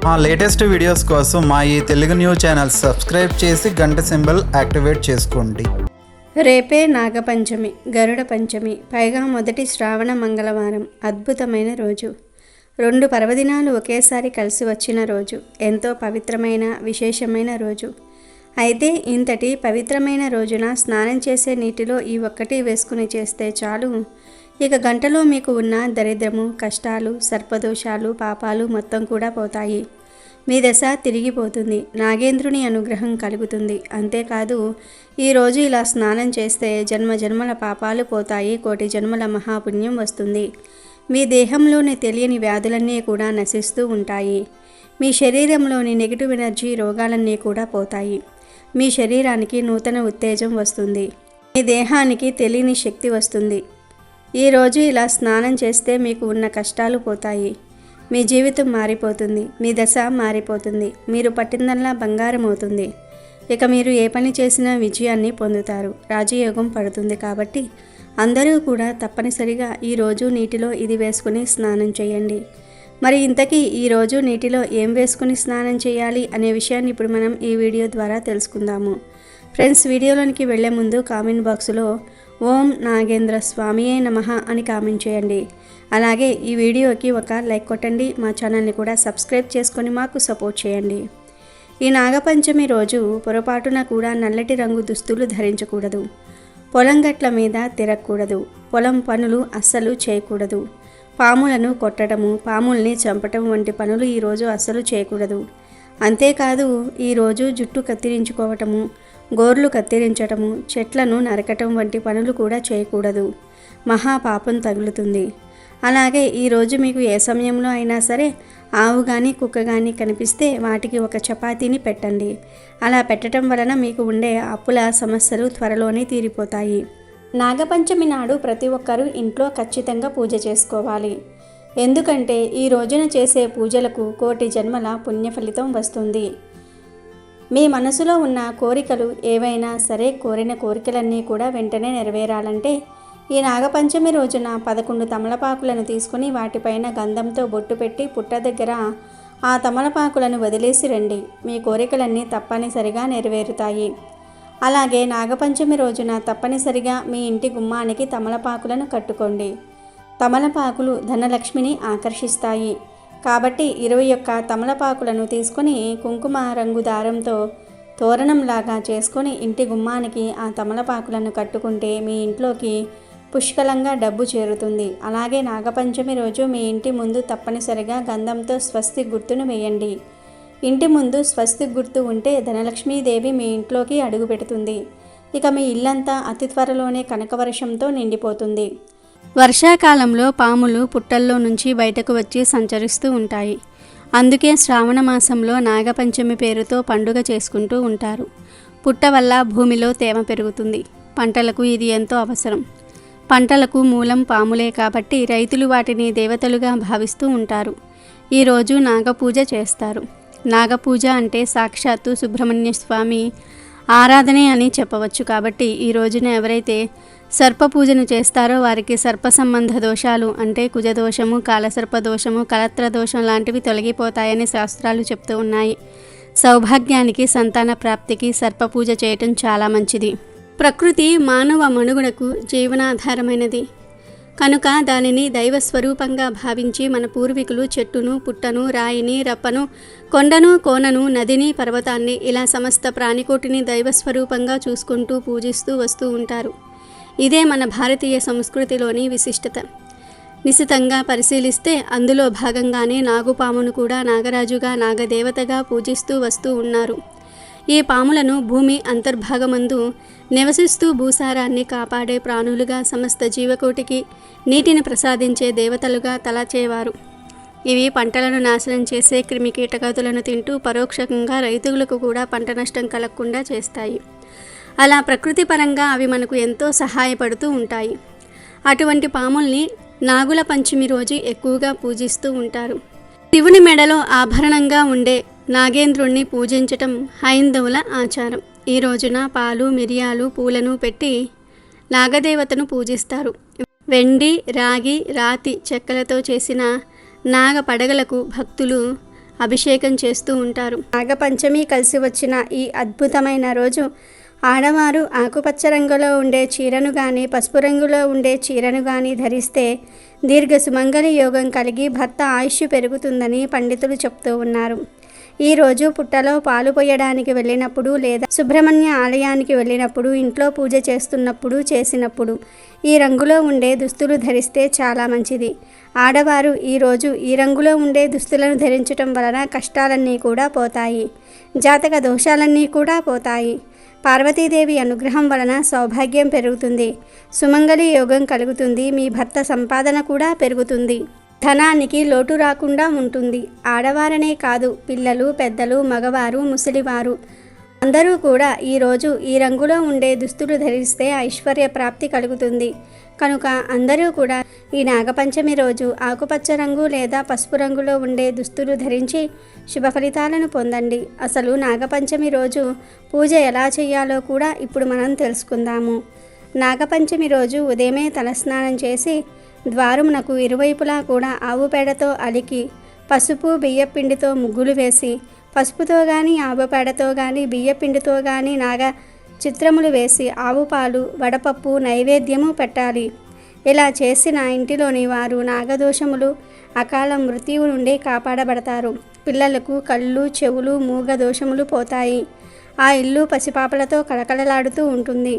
మా latest videos కోసం మా ఈ తెలుగు న్యూస్ ఛానల్ సబ్స్క్రైబ్ చేసి గంట సింబల్ యాక్టివేట్ చేసుకోండి. రేపే నాగపంచమి, గరుడ పంచమి, పైగా మొదటి శ్రావణ మంగళవారం. అద్భుతమైన రోజు. 2 పర్వదినాలు ఒకేసారి కలిసి వచ్చిన రోజు. ఎంతో పవిత్రమైన విశేషమైన రోజు. అయితే ఇంతటి పవిత్రమైన రోజున స్నానం చేసే నీటిలో ఈ ఒక్కటి వేసుకుని చేస్తే చాలు, ఇక గంటలో మీకు ఉన్న దరిద్రము, కష్టాలు, సర్పదోషాలు, పాపాలు మొత్తం కూడా పోతాయి. మీ దశ తిరిగిపోతుంది. నాగేంద్రుని అనుగ్రహం కలుగుతుంది. అంతేకాదు, ఈరోజు ఇలా స్నానం చేస్తే జన్మ జన్మల పాపాలు పోతాయి, కోటి జన్మల మహాపుణ్యం వస్తుంది. మీ దేహంలోని తెలియని వ్యాధులన్నీ కూడా నశిస్తూ ఉంటాయి. మీ శరీరంలోని నెగిటివ్ ఎనర్జీ, రోగాలన్నీ కూడా పోతాయి. మీ శరీరానికి నూతన ఉత్తేజం వస్తుంది. మీ దేహానికి తెలియని శక్తి వస్తుంది. ఈరోజు ఇలా స్నానం చేస్తే మీకు ఉన్న కష్టాలు పోతాయి. మీ జీవితం మారిపోతుంది. మీ దశ మారిపోతుంది. మీరు పట్టిందల్లా బంగారం అవుతుంది. ఇక మీరు ఏ పని చేసినా విజయాన్ని పొందుతారు. రాజయోగం పడుతుంది. కాబట్టి అందరూ కూడా తప్పనిసరిగా ఈరోజు నీటిలో ఇది వేసుకుని స్నానం చేయండి. మరి ఇంతకీ ఈరోజు నీటిలో ఏం వేసుకుని స్నానం చేయాలి అనే విషయాన్ని ఇప్పుడు మనం ఈ వీడియో ద్వారా తెలుసుకుందాము. ఫ్రెండ్స్, వీడియోలోనికి వెళ్లే ముందు కామెంట్ బాక్స్లో ఓం నాగేంద్ర స్వామియే నమః అని కామెంట్ చేయండి. అలాగే ఈ వీడియోకి ఒక లైక్ కొట్టండి. మా ఛానల్ని కూడా సబ్స్క్రైబ్ చేసుకొని మాకు సపోర్ట్ చేయండి. ఈ నాగపంచమి రోజు పొరపాటున కూడా నల్లటి రంగు దుస్తులు ధరించకూడదు. పొలం గట్ల మీద తిరగకూడదు. పొలం పనులు అస్సలు చేయకూడదు. పాములను కొట్టడము, పాముల్ని చంపటం వంటి పనులు ఈరోజు అస్సలు చేయకూడదు. అంతేకాదు, ఈరోజు జుట్టు కత్తిరించుకోవటము, గోర్లు కత్తిరించటము, చెట్లను నరకటం వంటి పనులు కూడా చేయకూడదు. మహాపాపం తగులుతుంది. అలాగే ఈరోజు మీకు ఏ సమయంలో అయినా సరే ఆవు కానీ కుక్క కానీ కనిపిస్తే వాటికి ఒక చపాతీని పెట్టండి. అలా పెట్టడం వలన మీకు ఉండే అప్పుల సమస్యలు త్వరలోనే తీరిపోతాయి. నాగపంచమి నాడు ప్రతి ఒక్కరూ ఇంట్లో ఖచ్చితంగా పూజ చేసుకోవాలి. ఎందుకంటే ఈ రోజున చేసే పూజలకు కోటి జన్మల పుణ్య ఫలితం వస్తుంది. మీ మనసులో ఉన్న కోరికలు ఏవైనా సరే, కోరిన కోరికలన్నీ కూడా వెంటనే నెరవేరాలంటే ఈ నాగపంచమి రోజున 11 తమలపాకులను తీసుకుని వాటిపైన గంధంతో బొట్టు పెట్టి పుట్ట దగ్గర ఆ తమలపాకులను వదిలేసి రండి. మీ కోరికలన్నీ తప్పనిసరిగా నెరవేరుతాయి. అలాగే నాగపంచమి రోజున తప్పనిసరిగా మీ ఇంటి గుమ్మానికి తమలపాకులను కట్టుకోండి. తమలపాకులు ధనలక్ష్మిని ఆకర్షిస్తాయి. కాబట్టి 21 తమలపాకులను తీసుకొని కుంకుమ రంగు దారంతో తోరణంలాగా చేసుకొని ఇంటి గుమ్మానికి ఆ తమలపాకులను కట్టుకుంటే మీ ఇంట్లోకి పుష్కలంగా డబ్బు చేరుతుంది. అలాగే నాగపంచమి రోజు మీ ఇంటి ముందు తప్పనిసరిగా గంధంతో స్వస్తి గుర్తును వేయండి. ఇంటి ముందు స్వస్తి గుర్తు ఉంటే ధనలక్ష్మీదేవి మీ ఇంట్లోకి అడుగు పెడుతుంది. ఇక మీ ఇల్లంతా అతి త్వరలోనే కనకవర్షంతో నిండిపోతుంది. వర్షాకాలంలో పాములు పుట్టల్లో నుంచి బయటకు వచ్చి సంచరిస్తూ ఉంటాయి. అందుకే శ్రావణ మాసంలో నాగపంచమి పేరుతో పండుగ చేసుకుంటూ ఉంటారు. పుట్ట వల్ల భూమిలో తేమ పెరుగుతుంది. పంటలకు ఇది ఎంతో అవసరం. పంటలకు మూలం పాములే కాబట్టి రైతులు వాటిని దేవతలుగా భావిస్తూ ఉంటారు. ఈరోజు నాగపూజ చేస్తారు. నాగపూజ అంటే సాక్షాత్తు సుబ్రహ్మణ్య స్వామి ఆరాధనే అని చెప్పవచ్చు. కాబట్టి ఈ రోజున ఎవరైతే సర్ప పూజను చేస్తారో వారికి సర్ప సంబంధ దోషాలు అంటే కుజదోషము, కాలసర్పదోషము, కలత్ర దోషం లాంటివి తొలగిపోతాయని శాస్త్రాలు చెప్తూ ఉన్నాయి. సౌభాగ్యానికి, సంతాన ప్రాప్తికి సర్ప పూజ చేయటం చాలా మంచిది. ప్రకృతి మానవ మనుగడకు జీవనాధారమైనది కనుక దానిని దైవస్వరూపంగా భావించి మన పూర్వీకులు చెట్టును, పుట్టను, రాయిని, రప్పను, కొండను, కోనను, నదిని, పర్వతాన్ని ఇలా సమస్త ప్రాణికోటిని దైవస్వరూపంగా చూసుకుంటూ పూజిస్తూ వస్తూ ఉంటారు. ఇదే మన భారతీయ సంస్కృతిలోని విశిష్టత. నిశితంగా పరిశీలిస్తే అందులో భాగంగానే నాగుపామును కూడా నాగరాజుగా, నాగదేవతగా పూజిస్తూ వస్తూ ఉన్నారు. ఈ పాములను భూమి అంతర్భాగమందు నివసిస్తూ భూసారాన్ని కాపాడే ప్రాణులుగా, సమస్త జీవకోటికి నీటిని ప్రసాదించే దేవతలుగా తలచేవారు. ఇవి పంటలను నాశనం చేసే క్రిమికీటకాదులను తింటూ పరోక్షంగా రైతులకు కూడా పంట నష్టం కలగకుండా చేస్తాయి. అలా ప్రకృతి పరంగా అవి మనకు ఎంతో సహాయపడుతూ ఉంటాయి. అటువంటి పాముల్ని నాగుల పంచమి రోజు ఎక్కువగా పూజిస్తూ ఉంటారు. శివుని మెడలో ఆభరణంగా ఉండే నాగేంద్రుణ్ణి పూజించటం హైందవుల ఆచారం. ఈ రోజున పాలు, మిరియాలు, పూలను పెట్టి నాగదేవతను పూజిస్తారు. వెండి, రాగి, రాతి చెక్కలతో చేసిన నాగ పడగలకు భక్తులు అభిషేకం చేస్తూ ఉంటారు. నాగపంచమి కలిసి వచ్చిన ఈ అద్భుతమైన రోజు ఆడవారు ఆకుపచ్చ రంగులో ఉండే చీరను కానీ పసుపు రంగులో ఉండే చీరను కానీ ధరిస్తే దీర్ఘ సుమంగళి యోగం కలిగి భర్త ఆయుష్ పెరుగుతుందని పండితులు చెప్తూ ఉన్నారు. ఈరోజు పుట్టలో పాలు పోయడానికి వెళ్ళినప్పుడు లేదా సుబ్రహ్మణ్య ఆలయానికి వెళ్ళినప్పుడు ఇంట్లో పూజ చేసినప్పుడు ఈ రంగులో ఉండే దుస్తులు ధరిస్తే చాలా మంచిది. ఆడవారు ఈరోజు ఈ రంగులో ఉండే దుస్తులను ధరించటం వలన కష్టాలన్నీ కూడా పోతాయి, జాతక దోషాలన్నీ కూడా పోతాయి. పార్వతీదేవి అనుగ్రహం వలన సౌభాగ్యం పెరుగుతుంది, సుమంగళి యోగం కలుగుతుంది, మీ భర్త సంపాదన కూడా పెరుగుతుంది, ధనానికి లోటు రాకుండా ఉంటుంది. ఆడవారనే కాదు, పిల్లలు, పెద్దలు, మగవారు, ముసలివారు అందరూ కూడా ఈరోజు ఈ రంగులో ఉండే దుస్తులు ధరిస్తే ఐశ్వర్య ప్రాప్తి కలుగుతుంది. కనుక అందరూ కూడా ఈ నాగపంచమి రోజు ఆకుపచ్చ రంగు లేదా పసుపు రంగులో ఉండే దుస్తులు ధరించి శుభ ఫలితాలను పొందండి. అసలు నాగపంచమి రోజు పూజ ఎలా చేయాలో కూడా ఇప్పుడు మనం తెలుసుకుందాము. నాగపంచమి రోజు ఉదయమే తలస్నానం చేసి ద్వారమునకు ఇరువైపులా కూడా ఆవు పేడతో అలికి పసుపు బియ్యపిండితో ముగ్గులు వేసి పసుపుతో కానీ ఆవు పేడతో కానీ బియ్యపిండితో కానీ నాగ చిత్రములు వేసి ఆవు పాలు వడపప్పు నైవేద్యము పెట్టాలి. ఇలా చేసిన ఇంటిలోని వారు నాగదోషములు అకాల మృత్యువు నుండి కాపాడబడతారు. పిల్లలకు కళ్ళు చెవులు మూగ దోషములు పోతాయి. ఆ ఇల్లు పసిపాపలతో కళకళలాడుతూ ఉంటుంది.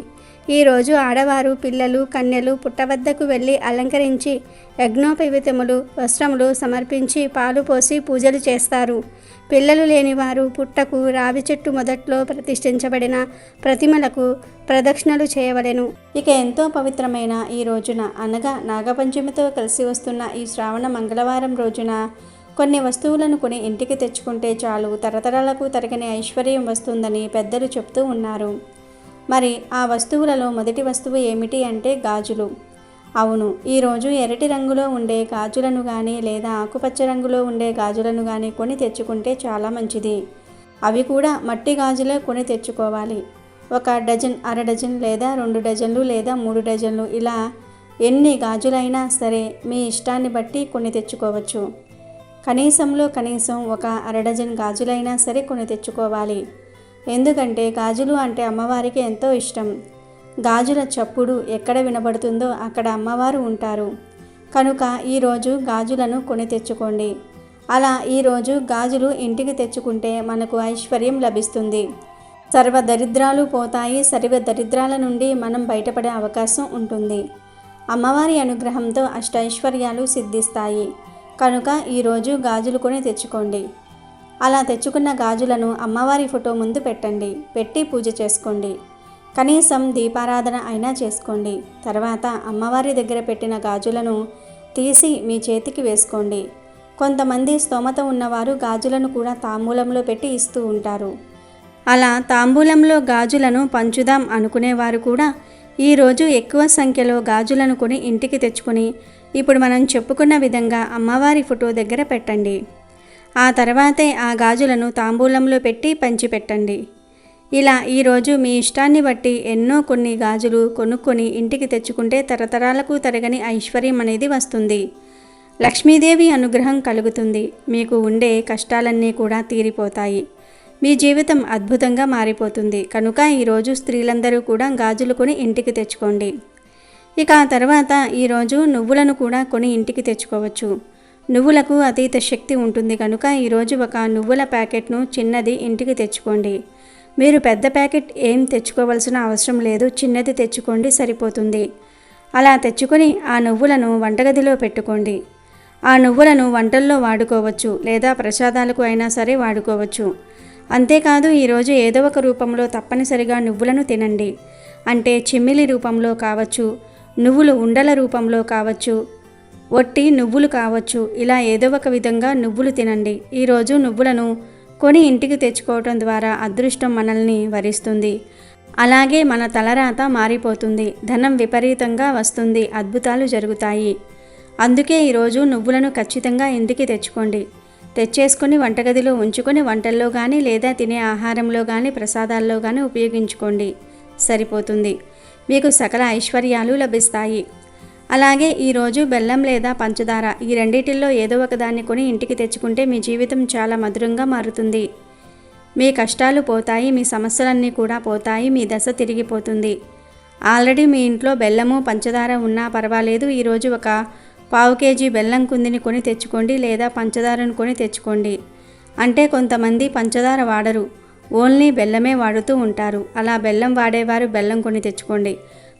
ఈరోజు ఆడవారు పిల్లలు కన్యలు పుట్టవద్దకు వెళ్ళి అలంకరించి యజ్ఞోపవీతములు వస్త్రములు సమర్పించి పాలు పోసి పూజలు చేస్తారు. పిల్లలు లేనివారు పుట్టకు రావి చెట్టు మొదట్లో ప్రతిష్ఠించబడిన ప్రతిమలకు ప్రదక్షిణలు చేయవలెను. ఇక ఎంతో పవిత్రమైన ఈ రోజున అనగా నాగపంచమితో కలిసి వస్తున్న ఈ శ్రావణ మంగళవారం రోజున కొన్ని వస్తువులను కొని ఇంటికి తెచ్చుకుంటే చాలు, తరతరాలకు తరగని ఐశ్వర్యం వస్తుందని పెద్దలు చెప్తూ ఉన్నారు. మరి ఆ వస్తువులలో మొదటి వస్తువు ఏమిటి అంటే గాజులు. అవును, ఈరోజు ఎర్రటి రంగులో ఉండే గాజులను కానీ లేదా ఆకుపచ్చ రంగులో ఉండే గాజులను కానీ కొని తెచ్చుకుంటే చాలా మంచిది. అవి కూడా మట్టి గాజులే కొని తెచ్చుకోవాలి. 1 డజన్, అర డజన్ లేదా 2 డజన్లు లేదా 3 డజన్లు ఇలా ఎన్ని గాజులైనా సరే మీ ఇష్టాన్ని బట్టి కొని తెచ్చుకోవచ్చు. కనీసం 1 అర డజన్ గాజులైనా సరే కొని తెచ్చుకోవాలి. ఎందుకంటే గాజులు అంటే అమ్మవారికి ఎంతో ఇష్టం. గాజుల చప్పుడు ఎక్కడ వినబడుతుందో అక్కడ అమ్మవారు ఉంటారు. కనుక ఈరోజు గాజులను కొని తెచ్చుకోండి. అలా ఈరోజు గాజులు ఇంటికి తెచ్చుకుంటే మనకు ఐశ్వర్యం లభిస్తుంది. సర్వ దరిద్రాలు పోతాయి. సర్వ దరిద్రాల నుండి మనం బయటపడే అవకాశం ఉంటుంది. అమ్మవారి అనుగ్రహంతో అష్టైశ్వర్యాలు సిద్ధిస్తాయి. కనుక ఈరోజు గాజులు కొని తెచ్చుకోండి. అలా తెచ్చుకున్న గాజులను అమ్మవారి ఫోటో ముందు పెట్టండి. పెట్టి పూజ చేసుకోండి. కనీసం దీపారాధన అయినా చేసుకోండి. తర్వాత అమ్మవారి దగ్గర పెట్టిన గాజులను తీసి మీ చేతికి వేసుకోండి. కొంతమంది స్తోమత ఉన్నవారు గాజులను కూడా తాంబూలంలో పెట్టి ఇస్తూ ఉంటారు. అలా తాంబూలంలో గాజులను పంచుదాం అనుకునేవారు కూడా ఈరోజు ఎక్కువ సంఖ్యలో గాజులను కొని ఇంటికి తెచ్చుకొని ఇప్పుడు మనం చెప్పుకున్న విధంగా అమ్మవారి ఫోటో దగ్గర పెట్టండి. ఆ తర్వాతే ఆ గాజులను తాంబూలంలో పెట్టి పంచిపెట్టండి. ఇలా ఈరోజు మీ ఇష్టాన్ని బట్టి కొన్ని గాజులు కొనుక్కొని ఇంటికి తెచ్చుకుంటే తరతరాలకు తరగని ఐశ్వర్యం అనేది వస్తుంది. లక్ష్మీదేవి అనుగ్రహం కలుగుతుంది. మీకు ఉండే కష్టాలన్నీ కూడా తీరిపోతాయి. మీ జీవితం అద్భుతంగా మారిపోతుంది. కనుక ఈరోజు స్త్రీలందరూ కూడా గాజులు కొని ఇంటికి తెచ్చుకోండి. ఇక ఆ తర్వాత ఈరోజు నువ్వులను కూడా కొని ఇంటికి తెచ్చుకోవచ్చు. నువ్వులకు అతీత శక్తి ఉంటుంది కనుక ఈరోజు 1 నువ్వుల ప్యాకెట్ను చిన్నది ఇంటికి తెచ్చుకోండి. మీరు పెద్ద ప్యాకెట్ ఏం తెచ్చుకోవాల్సిన అవసరం లేదు, చిన్నది తెచ్చుకోండి సరిపోతుంది. అలా తెచ్చుకొని ఆ నువ్వులను వంటగదిలో పెట్టుకోండి. ఆ నువ్వులను వంటల్లో వాడుకోవచ్చు లేదా ప్రసాదాలకు అయినా సరే వాడుకోవచ్చు. అంతేకాదు ఈరోజు ఏదో ఒక రూపంలో తప్పనిసరిగా నువ్వులను తినండి. అంటే చిమ్మిలి రూపంలో కావచ్చు, నువ్వులు ఉండల రూపంలో కావచ్చు, ఒట్టి నువ్వులు కావచ్చు. ఇలా ఏదో ఒక విధంగా నువ్వులు తినండి. ఈరోజు నువ్వులను కొని ఇంటికి తెచ్చుకోవటం ద్వారా అదృష్టం మనల్ని వరిస్తుంది. అలాగే మన తలరాత మారిపోతుంది. ధనం విపరీతంగా వస్తుంది. అద్భుతాలు జరుగుతాయి. అందుకే ఈరోజు నువ్వులను ఖచ్చితంగా ఇంటికి తెచ్చుకోండి. తెచ్చేసుకొని వంటగదిలో ఉంచుకొని వంటల్లో కానీ లేదా తినే ఆహారంలో కానీ ప్రసాదాల్లో కానీ ఉపయోగించుకోండి. సరిపోతుంది. మీకు సకల ఐశ్వర్యాలు లభిస్తాయి. అలాగే ఈరోజు బెల్లం లేదా పంచదార ఈ రెండిటిల్లో ఏదో ఒకదాన్ని కొని ఇంటికి తెచ్చుకుంటే మీ జీవితం చాలా మధురంగా మారుతుంది. మీ కష్టాలు పోతాయి, మీ సమస్యలన్నీ కూడా పోతాయి, మీ దశ తిరిగిపోతుంది. ఆల్రెడీ మీ ఇంట్లో బెల్లము పంచదార ఉన్నా పర్వాలేదు. ఈరోజు ఒక 1/2 కేజీ బెల్లం కుందిని కొని తెచ్చుకోండి లేదా పంచదారను కొని తెచ్చుకోండి. అంటే కొంతమంది పంచదార వాడరు, ఓన్లీ బెల్లమే వాడుతూ ఉంటారు. అలా బెల్లం వాడేవారు బెల్లం కొని తెచ్చుకోండి,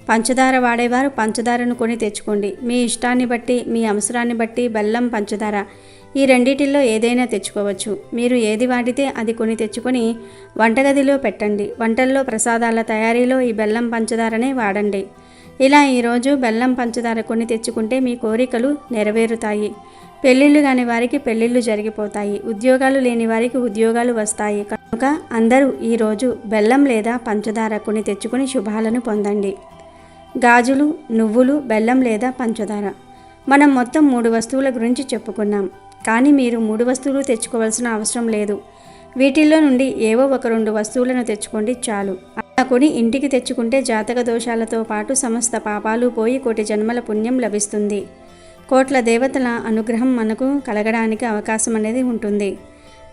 పంచదార వాడేవారు పంచదారను కొని తెచ్చుకోండి. మీ ఇష్టాన్ని బట్టి, మీ అవసరాన్ని బట్టి బెల్లం పంచదార ఈ రెండిటిల్లో ఏదైనా తెచ్చుకోవచ్చు. మీరు ఏది వాడితే అది కొని తెచ్చుకొని వంటగదిలో పెట్టండి. వంటల్లో ప్రసాదాల తయారీలో ఈ బెల్లం పంచదారనే వాడండి. ఇలా ఈరోజు బెల్లం పంచదార కొని తెచ్చుకుంటే మీ కోరికలు నెరవేరుతాయి. పెళ్ళిళ్ళు కాని వారికి పెళ్ళిళ్ళు జరిగిపోతాయి. ఉద్యోగాలు లేని వారికి ఉద్యోగాలు వస్తాయి. కనుక అందరూ ఈరోజు బెల్లం లేదా పంచదార కొని తెచ్చుకొని శుభాలను పొందండి. గాజులు, నువ్వులు, బెల్లం లేదా పంచదార. మనం మొత్తం 3 వస్తువుల గురించి చెప్పుకున్నాం. కానీ మీరు 3 వస్తువులు తెచ్చుకోవాల్సిన అవసరం లేదు. వీటిల్లో నుండి ఏవో ఒక 2 వస్తువులను తెచ్చుకోండి చాలు. అలా కొని ఇంటికి తెచ్చుకుంటే జాతక దోషాలతో పాటు సమస్త పాపాలు పోయి కోటి జన్మల పుణ్యం లభిస్తుంది. కోట్ల దేవతల అనుగ్రహం మనకు కలగడానికి అవకాశం అనేది ఉంటుంది.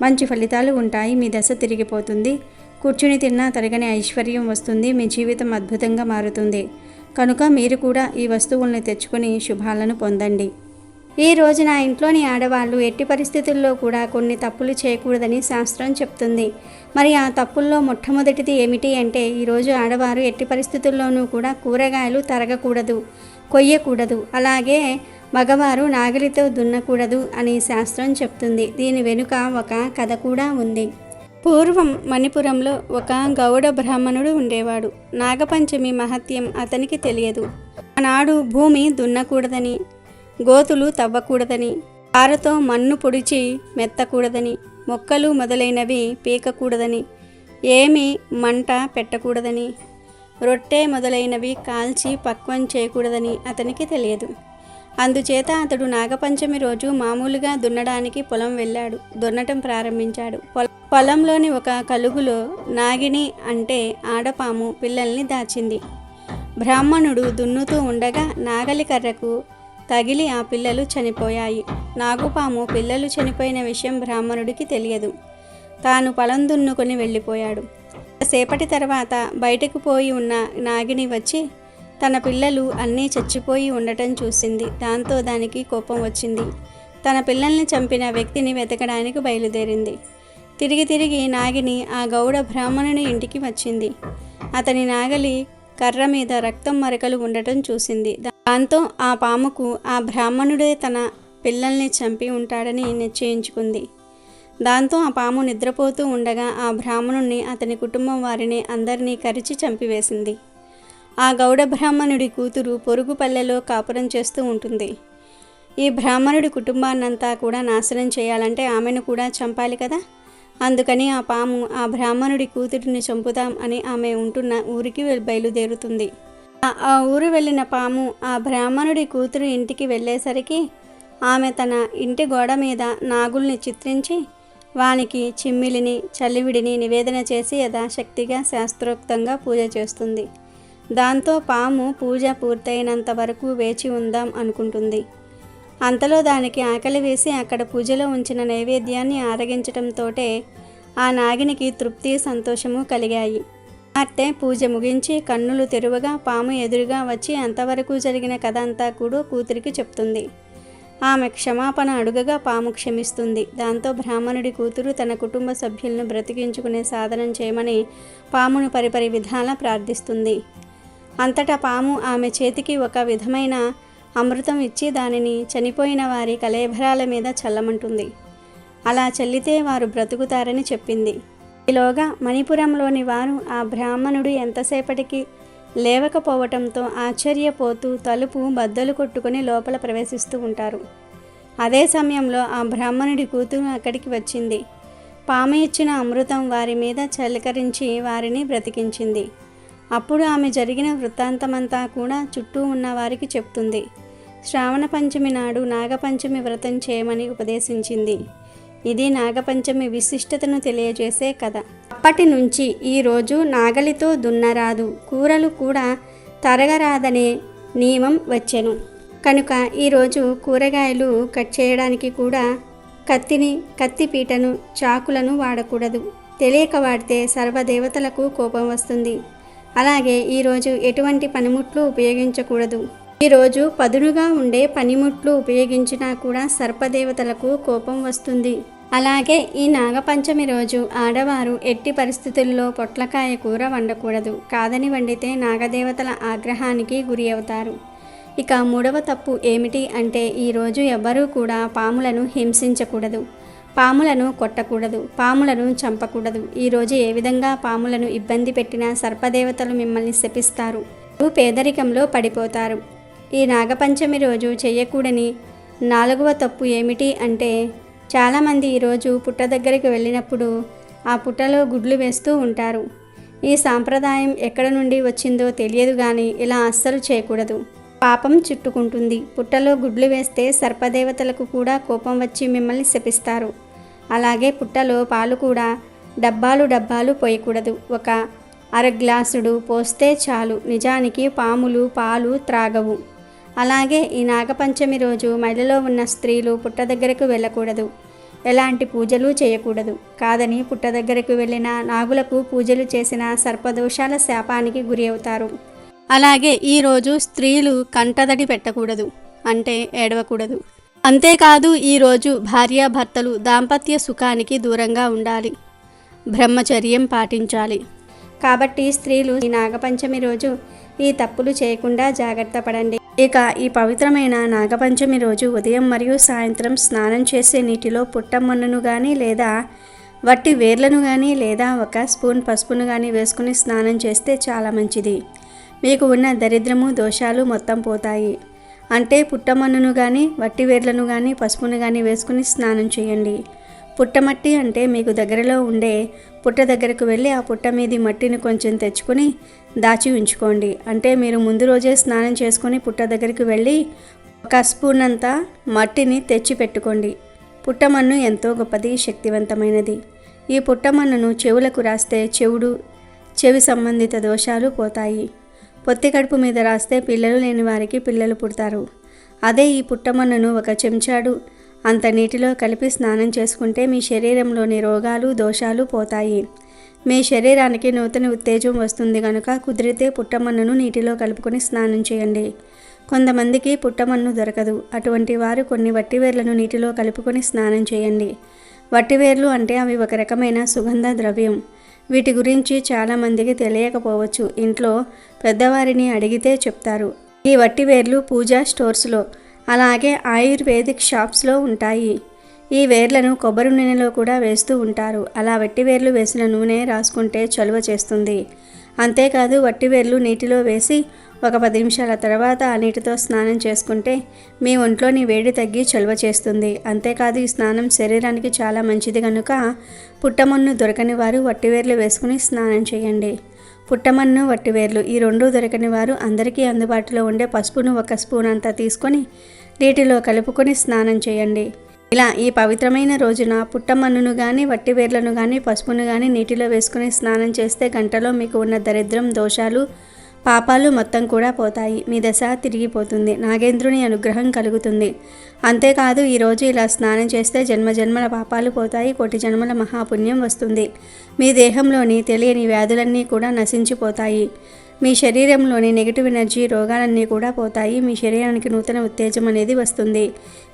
మంచి ఫలితాలు ఉంటాయి. మీ దశ తిరిగిపోతుంది. కూర్చుని తిన్నా తరగని ఐశ్వర్యం వస్తుంది. మీ జీవితం అద్భుతంగా మారుతుంది. కనుక మీరు కూడా ఈ వస్తువుల్ని తెచ్చుకొని శుభాలను పొందండి. ఈ రోజు నా ఇంట్లోని ఆడవాళ్ళు ఎట్టి పరిస్థితుల్లో కూడా కొన్ని తప్పులు చేయకూడదని శాస్త్రం చెప్తుంది. మరి ఆ తప్పుల్లో మొట్టమొదటిది ఏమిటి అంటే ఈరోజు ఆడవారు ఎట్టి పరిస్థితుల్లోనూ కూడా కూరగాయలు తరగకూడదు, కొయ్యకూడదు. అలాగే మగవారు నాగలితో దున్నకూడదు అని శాస్త్రం చెప్తుంది. దీని వెనుక ఒక కథ కూడా ఉంది. పూర్వం మణిపురంలో ఒక గౌడ బ్రాహ్మణుడు ఉండేవాడు. నాగపంచమి మహత్యం అతనికి తెలియదు. ఆనాడు భూమి దున్నకూడదని, గోతులు తవ్వకూడదని, పారతో మన్ను పొడిచి మెత్తకూడదని, మొక్కలు మొదలైనవి పీకకూడదని, ఏమీ మంట పెట్టకూడదని, రొట్టె మొదలైనవి కాల్చి పక్వం చేయకూడదని అతనికి తెలియదు. అందుచేత అతడు నాగపంచమి రోజు మామూలుగా దున్నడానికి పొలం వెళ్ళాడు. దున్నటం ప్రారంభించాడు. పొలంలోని ఒక కలుగులో నాగిని అంటే ఆడపాము పిల్లల్ని దాచింది. బ్రాహ్మణుడు దున్నుతూ ఉండగా నాగలి కర్రకు తగిలి ఆ పిల్లలు చనిపోయాయి. నాగుపాము పిల్లలు చనిపోయిన విషయం బ్రాహ్మణుడికి తెలియదు. తాను పొలం దున్నుకొని వెళ్ళిపోయాడు. సేపటి తర్వాత బయటకు పోయి ఉన్న నాగిని వచ్చి తన పిల్లలు అన్నీ చచ్చిపోయి ఉండటం చూసింది. దాంతో దానికి కోపం వచ్చింది. తన పిల్లల్ని చంపిన వ్యక్తిని వెతకడానికి బయలుదేరింది. తిరిగి నాగిని ఆ గౌడ బ్రాహ్మణుని ఇంటికి వచ్చింది. అతని నాగలి కర్ర మీద రక్తం మరకలు ఉండటం చూసింది. దాంతో ఆ పాముకు ఆ బ్రాహ్మణుడే తన పిల్లల్ని చంపి ఉంటాడని నిశ్చయించుకుంది. దాంతో ఆ పాము నిద్రపోతూ ఉండగా ఆ బ్రాహ్మణుణ్ణి, అతని కుటుంబం వారిని అందరినీ కరిచి చంపివేసింది. ఆ గౌడ బ్రాహ్మణుడి కూతురు పొరుగు పల్లెలో కాపురం చేస్తూ ఉంటుంది. ఈ బ్రాహ్మణుడి కుటుంబాన్నంతా కూడా నాశనం చేయాలంటే ఆమెను కూడా చంపాలి కదా. అందుకని ఆ పాము ఆ బ్రాహ్మణుడి కూతురిని చంపుతాం అని ఆమె ఉంటున్న ఊరికి బయలుదేరుతుంది. ఆ ఊరు వెళ్ళిన పాము ఆ బ్రాహ్మణుడి కూతురు ఇంటికి వెళ్ళేసరికి ఆమె తన ఇంటి గోడ మీద నాగుల్ని చిత్రించి వానికి చిమ్మిలిని, చల్లివిడిని నివేదన చేసి యథాశక్తిగా శాస్త్రోక్తంగా పూజ చేస్తుంది. దాంతో పాము పూజ పూర్తయినంత వరకు వేచి ఉందాం అనుకుంటుంది. అంతలో దానికి ఆకలి వేసి అక్కడ పూజలో ఉంచిన నైవేద్యాన్ని ఆరగించటంతోటే ఆ నాగినికి తృప్తి, సంతోషము కలిగాయి. అట్టే పూజ ముగించి కన్నులు తెరువగా పాము ఎదురుగా వచ్చి అంతవరకు జరిగిన కథ అంతా కూడా కూతురికి చెప్తుంది. ఆమె క్షమాపణ అడుగగా పాము క్షమిస్తుంది. దాంతో బ్రాహ్మణుడి కూతురు తన కుటుంబ సభ్యులను బ్రతికించుకునే సాధనం చేయమని పామును పరిపరి విధాలా ప్రార్థిస్తుంది. అంతటా పాము ఆమె చేతికి ఒక విధమైన అమృతం ఇచ్చి దానిని చనిపోయిన వారి కళేభరాల మీద చల్లమంటుంది. అలా చల్లితే వారు బ్రతుకుతారని చెప్పింది. ఈలోగా మణిపురంలోని వారు ఆ బ్రాహ్మణుడు ఎంతసేపటికి లేవకపోవటంతో ఆశ్చర్యపోతూ తలుపు బద్దలు కొట్టుకుని లోపల ప్రవేశిస్తూ ఉంటారు. అదే సమయంలో ఆ బ్రాహ్మణుడి కూతురు అక్కడికి వచ్చింది. పాము ఇచ్చిన అమృతం వారి మీద చల్లకరించి వారిని బ్రతికించింది. అప్పుడు ఆమె జరిగిన వృత్తాంతమంతా కూడా చుట్టూ ఉన్న వారికి చెప్తుంది. శ్రావణ పంచమి నాడు నాగపంచమి వ్రతం చేయమని ఉపదేశించింది. ఇది నాగపంచమి విశిష్టతను తెలియజేసే కథ. అప్పటి నుంచి ఈరోజు నాగలితో దున్నరాదు, కూరలు కూడా తరగరాదనే నియమం వచ్చెను. కనుక ఈరోజు కూరగాయలు కట్ చేయడానికి కూడా కత్తిపీటను, చాకులను వాడకూడదు. తెలియక వాడితే సర్వదేవతలకు కోపం వస్తుంది. అలాగే ఈరోజు ఎటువంటి పనిముట్లు ఉపయోగించకూడదు. ఈరోజు పదునుగా ఉండే పనిముట్లు ఉపయోగించినా కూడా సర్పదేవతలకు కోపం వస్తుంది. అలాగే ఈ నాగపంచమి రోజు ఆడవారు ఎట్టి పరిస్థితుల్లో పొట్లకాయ కూర వండకూడదు. కాదని వండితే నాగదేవతల ఆగ్రహానికి గురి అవుతారు. ఇక మూడవ తప్పు ఏమిటి అంటే ఈరోజు ఎవ్వరూ కూడా పాములను హింసించకూడదు, పాములను కొట్టకూడదు, పాములను చంపకూడదు. ఈరోజు ఏ విధంగా పాములను ఇబ్బంది పెట్టినా సర్పదేవతలు మిమ్మల్ని శపిస్తారు, పేదరికంలో పడిపోతారు. ఈ నాగపంచమి రోజు చేయకూడని 4వ తప్పు ఏమిటి అంటే చాలామంది ఈరోజు పుట్ట దగ్గరికి వెళ్ళినప్పుడు ఆ పుట్టలో గుడ్లు వేస్తూ ఉంటారు. ఈ సాంప్రదాయం ఎక్కడ నుండి వచ్చిందో తెలియదు కానీ ఇలా అస్సలు చేయకూడదు. పాపం చుట్టుకుంటుంది. పుట్టలో గుడ్లు వేస్తే సర్పదేవతలకు కూడా కోపం వచ్చి మిమ్మల్ని శపిస్తారు. అలాగే పుట్టలో పాలు కూడా డబ్బాలు పోయకూడదు. ఒక అరగ్లాసుడు పోస్తే చాలు. నిజానికి పాములు పాలు త్రాగవు. అలాగే ఈ నాగపంచమి రోజు మైలలో ఉన్న స్త్రీలు పుట్ట దగ్గరకు వెళ్ళకూడదు, ఎలాంటి పూజలు చేయకూడదు. కాదని పుట్ట దగ్గరకు వెళ్ళిన నాగులకు పూజలు చేసిన సర్పదోషాల శాపానికి గురి అవుతారు. అలాగే ఈరోజు స్త్రీలు కంటదడి పెట్టకూడదు, అంటే ఏడవకూడదు. అంతేకాదు ఈరోజు భార్యాభర్తలు దాంపత్య సుఖానికి దూరంగా ఉండాలి, బ్రహ్మచర్యం పాటించాలి. కాబట్టి స్త్రీలు ఈ నాగపంచమి రోజు ఈ తప్పులు చేయకుండా జాగ్రత్త పడండి. ఇక ఈ పవిత్రమైన నాగపంచమి రోజు ఉదయం మరియు సాయంత్రం స్నానం చేసే నీటిలో పుట్టమన్నును కానీ లేదా వట్టి వేర్లను కానీ లేదా 1 స్పూన్ పసుపును కానీ వేసుకుని స్నానం చేస్తే చాలా మంచిది. మీకు ఉన్న దరిద్రము దోషాలు మొత్తం పోతాయి. అంటే పుట్టమన్నును కానీ వట్టి వేర్లను కానీ పసుపును కానీ వేసుకుని స్నానం చేయండి. పుట్టమట్టి అంటే మీకు దగ్గరలో ఉండే పుట్ట దగ్గరకు వెళ్ళి ఆ పుట్ట మీది మట్టిని కొంచెం తెచ్చుకొని దాచి ఉంచుకోండి. అంటే మీరు ముందు రోజే స్నానం చేసుకొని పుట్ట దగ్గరికి వెళ్ళి 1 స్పూన్ అంతా మట్టిని తెచ్చి పెట్టుకోండి. పుట్టమన్ను ఎంతో గొప్పది, శక్తివంతమైనది. ఈ పుట్టమన్నును చెవులకు రాస్తే చెవి సంబంధిత దోషాలు పోతాయి. పొత్తి కడుపు మీద రాస్తే పిల్లలు లేని వారికి పిల్లలు పుడతారు. అదే ఈ పుట్టమన్నును 1 చెంచాడు అంత నీటిలో కలిపి స్నానం చేసుకుంటే మీ శరీరంలోని రోగాలు దోషాలు పోతాయి. మీ శరీరానికి నూతన ఉత్తేజం వస్తుంది. కనుక కుదిరితే పుట్టమన్నును నీటిలో కలుపుకొని స్నానం చేయండి. కొంతమందికి పుట్టమన్ను దొరకదు. అటువంటి వారు కొన్ని వట్టివేర్లను నీటిలో కలుపుకొని స్నానం చేయండి. వట్టివేర్లు అంటే అవి ఒక రకమైన సుగంధ ద్రవ్యం. వీటి గురించి చాలామందికి తెలియకపోవచ్చు. ఇంట్లో పెద్దవారిని అడిగితే చెప్తారు. ఈ వట్టివేర్లు పూజా స్టోర్స్లో అలాగే ఆయుర్వేదిక్ షాప్స్లో ఉంటాయి. ఈ వేర్లను కొబ్బరి నూనెలో కూడా వేస్తూ ఉంటారు. అలా వట్టివేర్లు వేసిన నూనె రాసుకుంటే చలువ చేస్తుంది. అంతేకాదు వట్టివేర్లు నీటిలో వేసి ఒక 10 నిమిషాల తర్వాత ఆ నీటితో స్నానం చేసుకుంటే మీ ఒంట్లోని వేడి తగ్గి చలువ చేస్తుంది. అంతేకాదు ఈ స్నానం శరీరానికి చాలా మంచిది కనుక పుట్టమన్ను దొరకని వారు వట్టివేర్లు వేసుకుని స్నానం చేయండి. పుట్టమన్ను వట్టివేర్లు ఈ 2 దొరకని వారు అందరికీ అందుబాటులో ఉండే పసుపును 1 స్పూన్ అంతా తీసుకొని నీటిలో కలుపుకొని స్నానం చేయండి. ఇలా ఈ పవిత్రమైన రోజున పుట్టమన్నును కానీ వట్టివేర్లను కానీ పసుపును కానీ నీటిలో వేసుకుని స్నానం చేస్తే గంటలో మీకు ఉన్న దరిద్రం దోషాలు పాపాలు మొత్తం కూడా పోతాయి. మీ దశ తిరిగిపోతుంది. నాగేంద్రుని అనుగ్రహం కలుగుతుంది. అంతేకాదు ఈరోజు ఇలా స్నానం చేస్తే జన్మజన్మల పాపాలు పోతాయి, కోటి జన్మల మహాపుణ్యం వస్తుంది. మీ దేహంలోని తెలియని వ్యాధులన్నీ కూడా నశించిపోతాయి. మీ శరీరంలోని నెగిటివ్ ఎనర్జీ రోగాలన్నీ కూడా పోతాయి. మీ శరీరానికి నూతన ఉత్తేజం అనేది వస్తుంది.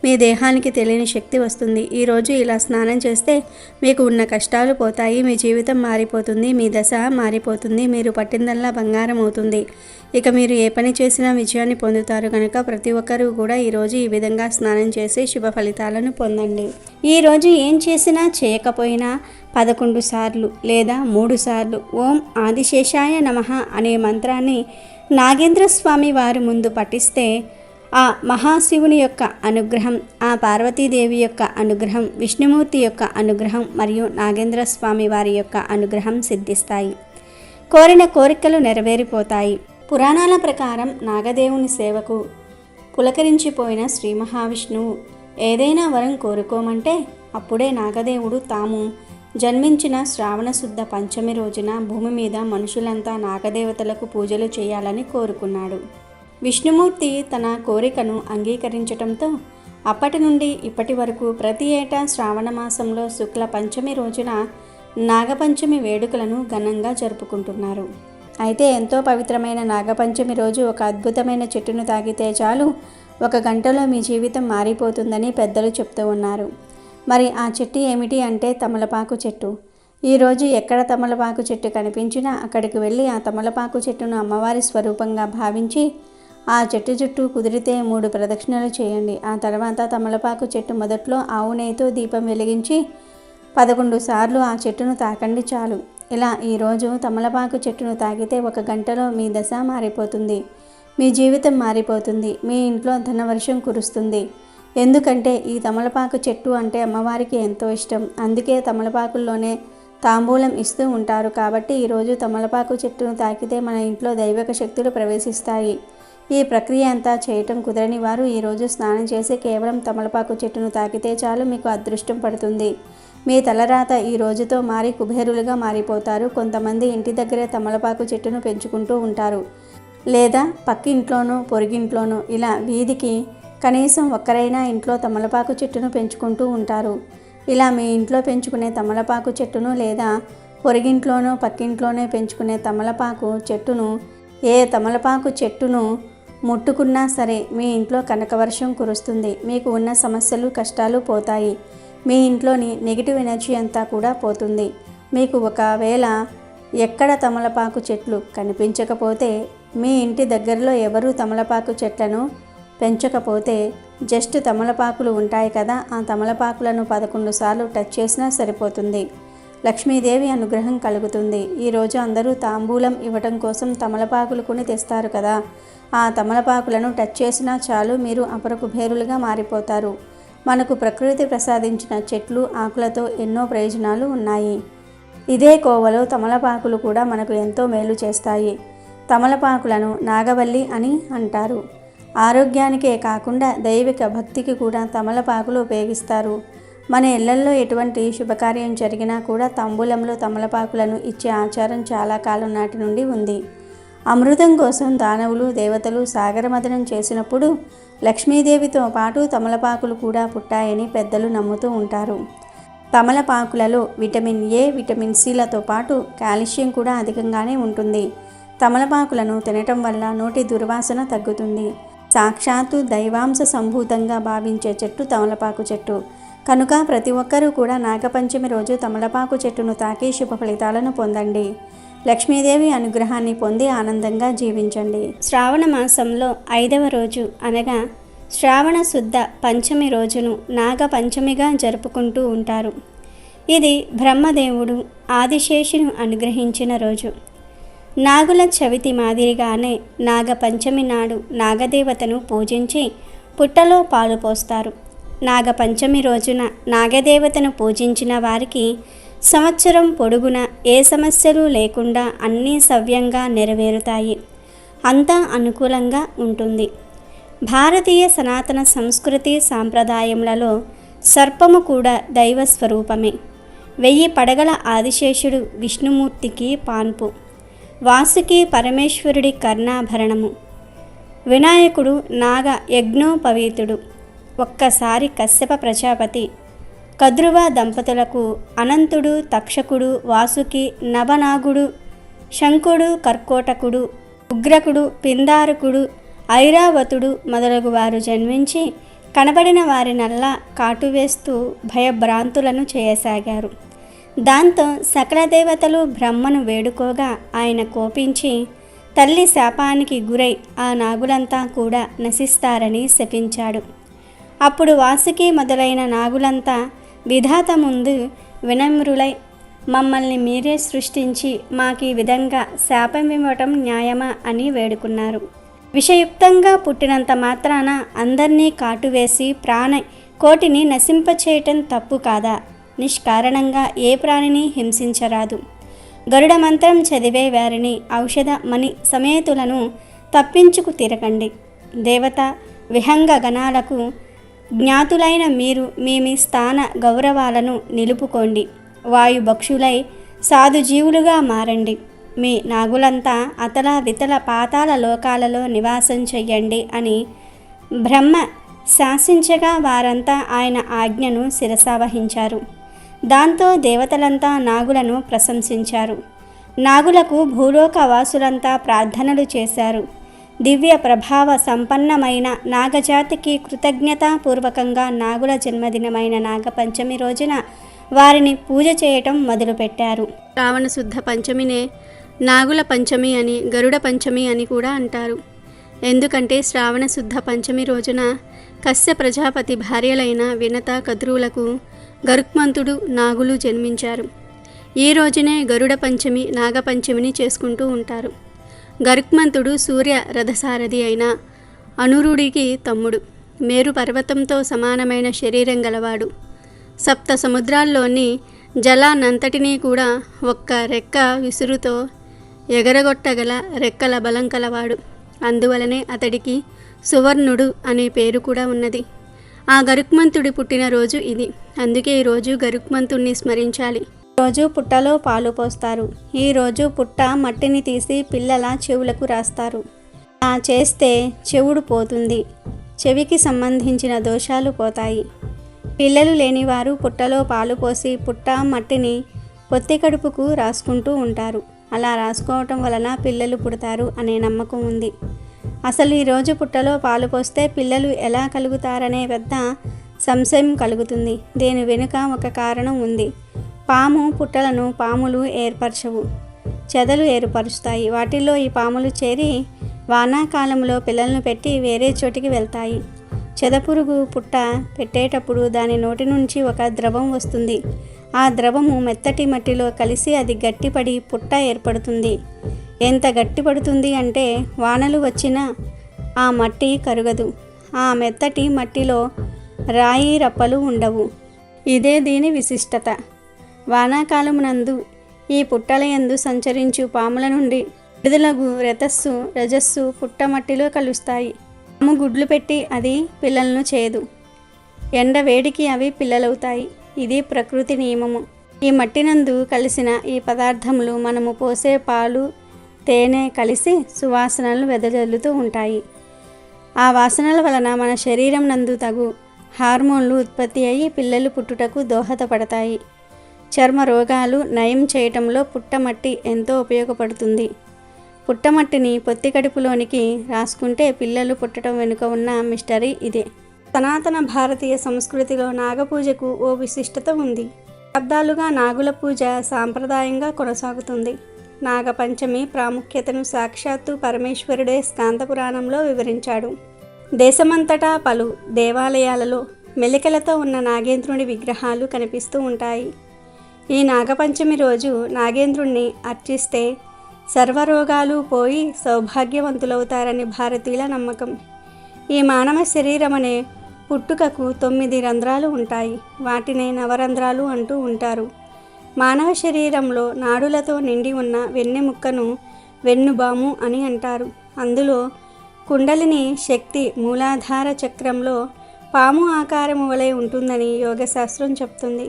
మీ దేహానికి తెలియని శక్తి వస్తుంది. ఈరోజు ఇలా స్నానం చేస్తే మీకు ఉన్న కష్టాలు పోతాయి. మీ జీవితం మారిపోతుంది. మీ దశ మారిపోతుంది. మీరు పట్టిందల్లా బంగారం అవుతుంది. ఇక మీరు ఏ పని చేసినా విజయాన్ని పొందుతారు. కనుక ప్రతి ఒక్కరూ కూడా ఈరోజు ఈ విధంగా స్నానం చేసి శుభ ఫలితాలను పొందండి. ఈరోజు ఏం చేసినా చేయకపోయినా 11 సార్లు లేదా 3 సార్లు ఓం ఆదిశేషాయ నమః అనే మంత్రాన్ని నాగేంద్ర స్వామి వారి ముందు పఠిస్తే ఆ మహాశివుని యొక్క అనుగ్రహం, ఆ పార్వతీదేవి యొక్క అనుగ్రహం, విష్ణుమూర్తి యొక్క అనుగ్రహం మరియు నాగేంద్ర స్వామి వారి యొక్క అనుగ్రహం సిద్ధిస్తాయి. కోరిన కోరికలు నెరవేరిపోతాయి. పురాణాల ప్రకారం నాగదేవుని సేవకు పులకరించిపోయిన శ్రీ మహావిష్ణువు ఏదైనా వరం కోరుకోమంటే అప్పుడే నాగదేవుడు తాము జన్మించిన శ్రావణ శుద్ధ పంచమి రోజున భూమి మీద మనుషులంతా నాగదేవతలకు పూజలు చేయాలని కోరుకున్నాడు. విష్ణుమూర్తి తన కోరికను అంగీకరించటంతో అప్పటి నుండి ఇప్పటి వరకు ప్రతి ఏటా శ్రావణ మాసంలో శుక్ల పంచమి రోజున నాగపంచమి వేడుకలను ఘనంగా జరుపుకుంటున్నారు. అయితే ఎంతో పవిత్రమైన నాగపంచమి రోజు ఒక అద్భుతమైన చెట్టును తాగితే చాలు 1 గంటలో మీ జీవితం మారిపోతుందని పెద్దలు చెప్తూ ఉన్నారు. మరి ఆ చెట్టు ఏమిటి అంటే తమలపాకు చెట్టు. ఈరోజు ఎక్కడ తమలపాకు చెట్టు కనిపించినా అక్కడికి వెళ్ళి ఆ తమలపాకు చెట్టును అమ్మవారి స్వరూపంగా భావించి ఆ చెట్టు చుట్టూ కుదిరితే 3 ప్రదక్షిణలు చేయండి. ఆ తర్వాత తమలపాకు చెట్టు మొదట్లో ఆవు నెయ్యితో దీపం వెలిగించి 11 సార్లు ఆ చెట్టును తాకండి చాలు. ఇలా ఈరోజు తమలపాకు చెట్టును తాగితే 1 గంటలో మీ దశ మారిపోతుంది, మీ జీవితం మారిపోతుంది, మీ ఇంట్లో ధనవర్షం కురుస్తుంది. ఎందుకంటే ఈ తమలపాకు చెట్టు అంటే అమ్మవారికి ఎంతో ఇష్టం. అందుకే తమలపాకుల్లోనే తాంబూలం ఇస్తూ ఉంటారు. కాబట్టి ఈరోజు తమలపాకు చెట్టును తాకితే మన ఇంట్లో దైవిక శక్తులు ప్రవేశిస్తాయి. ఈ ప్రక్రియ అంతా చేయటం కుదరని వారు ఈరోజు స్నానం చేసి కేవలం తమలపాకు చెట్టును తాకితే చాలు మీకు అదృష్టం పడుతుంది. మీ తలరాత ఈ రోజుతో మారి కుబేరులుగా మారిపోతారు. కొంతమంది ఇంటి దగ్గరే తమలపాకు చెట్టును పెంచుకుంటూ ఉంటారు, లేదా పక్కింట్లోనూ పొరుగింట్లోనూ ఇలా వీధికి కనీసం ఒక్కరైనా ఇంట్లో తమలపాకు చెట్టును పెంచుకుంటూ ఉంటారు. ఇలా మీ ఇంట్లో పెంచుకునే తమలపాకు చెట్టును లేదా పొరుగింట్లోనూ పక్కింట్లోనే పెంచుకునే తమలపాకు చెట్టును ఏ తమలపాకు చెట్టును ముట్టుకున్నా సరే మీ ఇంట్లో కనకవర్షం కురుస్తుంది. మీకు ఉన్న సమస్యలు కష్టాలు పోతాయి. మీ ఇంట్లోని నెగిటివ్ ఎనర్జీ అంతా కూడా పోతుంది. మీకు ఒకవేళ ఎక్కడ తమలపాకు చెట్లు కనిపించకపోతే, మీ ఇంటి దగ్గరలో ఎవరూ తమలపాకు చెట్లను పెంచకపోతే జస్ట్ తమలపాకులు ఉంటాయి కదా, ఆ తమలపాకులను 11 సార్లు టచ్ చేసినా సరిపోతుంది. లక్ష్మీదేవి అనుగ్రహం కలుగుతుంది. ఈరోజు అందరూ తాంబూలం ఇవ్వటం కోసం తమలపాకులు కొని తెస్తారు కదా, ఆ తమలపాకులను టచ్ చేసినా చాలు మీరు అపర కుబేరులుగా మారిపోతారు. మనకు ప్రకృతి ప్రసాదించిన చెట్లు ఆకులతో ఎన్నో ప్రయోజనాలు ఉన్నాయి. ఇదే కోవలో తమలపాకులు కూడా మనకు ఎంతో మేలు చేస్తాయి. తమలపాకులను నాగవల్లి అని అంటారు. ఆరోగ్యానికే కాకుండా దైవిక భక్తికి కూడా తమలపాకులు ఉపయోగిస్తారు. మన ఇళ్లల్లో ఎటువంటి శుభకార్యం జరిగినా కూడా తాంబూలంలో తమలపాకులను ఇచ్చే ఆచారం చాలా కాలం నాటి నుండి ఉంది. అమృతం కోసం దానవులు దేవతలు సాగరమథనం చేసినప్పుడు లక్ష్మీదేవితో పాటు తమలపాకులు కూడా పుట్టాయని పెద్దలు నమ్ముతూ ఉంటారు. తమలపాకులలో విటమిన్ ఏ, విటమిన్ సిలతో పాటు కాల్షియం కూడా అధికంగానే ఉంటుంది. తమలపాకులను తినటం వల్ల నోటి దుర్వాసన తగ్గుతుంది. సాక్షాత్తు దైవాంశ సంభూతంగా భావించే చెట్టు తమలపాకు చెట్టు. కనుక ప్రతి ఒక్కరూ కూడా నాగపంచమి రోజు తమలపాకు చెట్టును తాకి శుభ ఫలితాలను పొందండి. లక్ష్మీదేవి అనుగ్రహాన్ని పొంది ఆనందంగా జీవించండి. శ్రావణ మాసంలో 5వ రోజు అనగా శ్రావణ శుద్ధ పంచమి రోజును నాగపంచమిగా జరుపుకుంటూ ఉంటారు. ఇది బ్రహ్మదేవుడు ఆదిశేషును అనుగ్రహించిన రోజు. నాగుల చవితి మాదిరిగానే నాగపంచమి నాడు నాగదేవతను పూజించి పుట్టలో పాలు పోస్తారు. నాగపంచమి రోజున నాగదేవతను పూజించిన వారికి సంవత్సరం పొడుగునా ఏ సమస్యలు లేకుండా అన్నీ సవ్యంగా నెరవేరుతాయి. అంతా అనుకూలంగా ఉంటుంది. భారతీయ సనాతన సంస్కృతి సాంప్రదాయములలో సర్పము కూడా దైవ స్వరూపమే. 1000 పడగల ఆదిశేషుడు విష్ణుమూర్తికి పాన్పు, వాసుకి పరమేశ్వరుడి కర్ణాభరణము, వినాయకుడు నాగ యజ్ఞోపవీతుడు. ఒక్కసారి కశ్యప ప్రజాపతి కద్రువ దంపతులకు అనంతుడు, తక్షకుడు, వాసుకి, నవనాగుడు, శంకుడు, కర్కోటకుడు, ఉగ్రకుడు, పిందారకుడు, ఐరావతుడు మొదలగు వారు జన్మించి కనబడిన వారినల్లా కాటువేస్తూ భయభ్రాంతులను చేయసాగారు. దాంతో సకల దేవతలు బ్రహ్మను వేడుకోగా ఆయన కోపించి తల్లి శాపానికి గురై ఆ నాగులంతా కూడా నశిస్తారని శపించాడు. అప్పుడు వాసుకి మొదలైన నాగులంతా విధాత ముందు వినమ్రులై, మమ్మల్ని మీరే సృష్టించి మాకీ విధంగా శాపం ఇవ్వటం న్యాయమా అని వేడుకున్నారు. విషయుక్తంగా పుట్టినంత మాత్రాన అందరినీ కాటువేసి కోటిని నశింపచేయటం తప్పు కాదా? నిష్కారణంగా ఏ ప్రాణిని హింసించరాదు. గరుడ మంత్రం చదివే వారిని ఔషధ మణి సమేతులను తప్పించుకు తిరగండి. దేవత విహంగ గణాలకు జ్ఞాతులైన మీరు మీ స్థాన గౌరవాలను నిలుపుకోండి. వాయుభక్షులై సాధుజీవులుగా మారండి. మీ నాగులంతా అతల వితల పాతాళ లోకాలలో నివాసం చెయ్యండి అని బ్రహ్మ శాసించగా వారంతా ఆయన ఆజ్ఞను శిరసావహించారు. దాంతో దేవతలంతా నాగులను ప్రశంసించారు. నాగులకు భూలోక వాసులంతా ప్రార్థనలు చేశారు. దివ్య ప్రభావ సంపన్నమైన నాగజాతికి కృతజ్ఞతాపూర్వకంగా నాగుల జన్మదినమైన నాగపంచమి రోజున వారిని పూజ చేయటం మొదలుపెట్టారు. శ్రావణ శుద్ధ పంచమినే నాగుల పంచమి అని, గరుడ పంచమి అని కూడా అంటారు. ఎందుకంటే శ్రావణ శుద్ధ పంచమి రోజున కశ్య ప్రజాపతి భార్యలైన వినత కద్రువులకు గరుత్మంతుడు నాగులు జన్మించారు. ఈ రోజునే గరుడ పంచమి, నాగపంచమిని చేసుకుంటూ ఉంటారు. గరుత్మంతుడు సూర్య రథసారథి అయిన అనురుడికి తమ్ముడు. మేరు పర్వతంతో సమానమైన శరీరం గలవాడు. సప్త సముద్రాల్లోని జలాన్నంతటినీ కూడా ఒక్క రెక్క విసురుతో ఎగరగొట్టగల రెక్కల బలం కలవాడు. అందువలనే అతడికి సువర్ణుడు అనే పేరు కూడా ఉన్నది. ఆ గరుత్మంతుడి పుట్టినరోజు ఇది. అందుకే ఈరోజు గరుత్మంతుణ్ణి స్మరించాలి. రోజు పుట్టలో పాలు పోస్తారు. ఈరోజు పుట్ట మట్టిని తీసి పిల్లల చెవులకు రాస్తారు. అలా చేస్తే చెవుడు పోతుంది, చెవికి సంబంధించిన దోషాలు పోతాయి. పిల్లలు లేనివారు పుట్టలో పాలు పోసి పుట్ట మట్టిని పొత్తి కడుపుకు రాసుకుంటూ ఉంటారు. అలా రాసుకోవటం వలన పిల్లలు పుడతారు అనే నమ్మకం ఉంది. అసలు ఈరోజు పుట్టలో పాలు పోస్తే పిల్లలు ఎలా కలుగుతారనే పెద్ద సంశయం కలుగుతుంది. దీని వెనుక ఒక కారణం ఉంది. పాము పుట్టలను పాములు ఏర్పరచవు, చెదలు ఏర్పరుస్తాయి. వాటిల్లో ఈ పాములు చేరి వానాకాలంలో పిల్లలను పెట్టి వేరే చోటికి వెళ్తాయి. చెదపురుగు పుట్ట పెట్టేటప్పుడు దాని నోటి నుంచి ఒక ద్రవం వస్తుంది. ఆ ద్రవము మెత్తటి మట్టిలో కలిసి అది గట్టిపడి పుట్ట ఏర్పడుతుంది. ఎంత గట్టిపడుతుంది అంటే వానలు వచ్చినా ఆ మట్టి కరుగదు. ఆ మెత్తటి మట్టిలో రాయి రప్పలు ఉండవు. ఇదే దీని విశిష్టత. వానాకాలమునందు ఈ పుట్టలయందు సంచరించు పాముల నుండి విడుదలగు రజస్సు పుట్టమట్టిలో కలుస్తాయి. పాము గుడ్లు పెట్టి అది పిల్లలను చేయదు. ఎండ వేడికి అవి పిల్లలవుతాయి. ఇది ప్రకృతి నియమము. ఈ మట్టినందు కలిసిన ఈ పదార్థములు మనము పోసే పాలు, తేనె కలిసి సువాసనలు వెదజల్లుతూ ఉంటాయి. ఆ వాసనల వలన మన శరీరం నందు తగు హార్మోన్లు ఉత్పత్తి అయ్యి పిల్లలు పుట్టుటకు దోహదపడతాయి. చర్మ రోగాలు నయం చేయటంలో పుట్టమట్టి ఎంతో ఉపయోగపడుతుంది. పుట్టమట్టిని పొత్తి కడుపులోనికి రాసుకుంటే పిల్లలు పుట్టడం వెనుక ఉన్న మిస్టరీ ఇదే. సనాతన భారతీయ సంస్కృతిలో నాగపూజకు ఓ విశిష్టత ఉంది. శతాబ్దాలుగా నాగుల పూజ సాంప్రదాయంగా కొనసాగుతుంది. నాగపంచమి ప్రాముఖ్యతను సాక్షాత్తు పరమేశ్వరుడే స్కాంద పురాణంలో వివరించాడు. దేశమంతటా పలు దేవాలయాలలో మెలికలతో ఉన్న నాగేంద్రుని విగ్రహాలు కనిపిస్తూ ఉంటాయి. ఈ నాగపంచమి రోజు నాగేంద్రుణ్ణి అర్చిస్తే సర్వరోగాలు పోయి సౌభాగ్యవంతులవుతారని భారతీయుల నమ్మకం. ఈ మానవ శరీరం అనే పుట్టుకకు 9 రంధ్రాలు ఉంటాయి. వాటినే నవరంధ్రాలు అంటూ ఉంటారు. మానవ శరీరంలో నాడులతో నిండి ఉన్న వెన్నెముక్కను వెన్నుబాము అని అంటారు. అందులో కుండలిని శక్తి మూలాధార చక్రంలో పాము ఆకారము వలె ఉంటుందని యోగశాస్త్రం చెప్తుంది.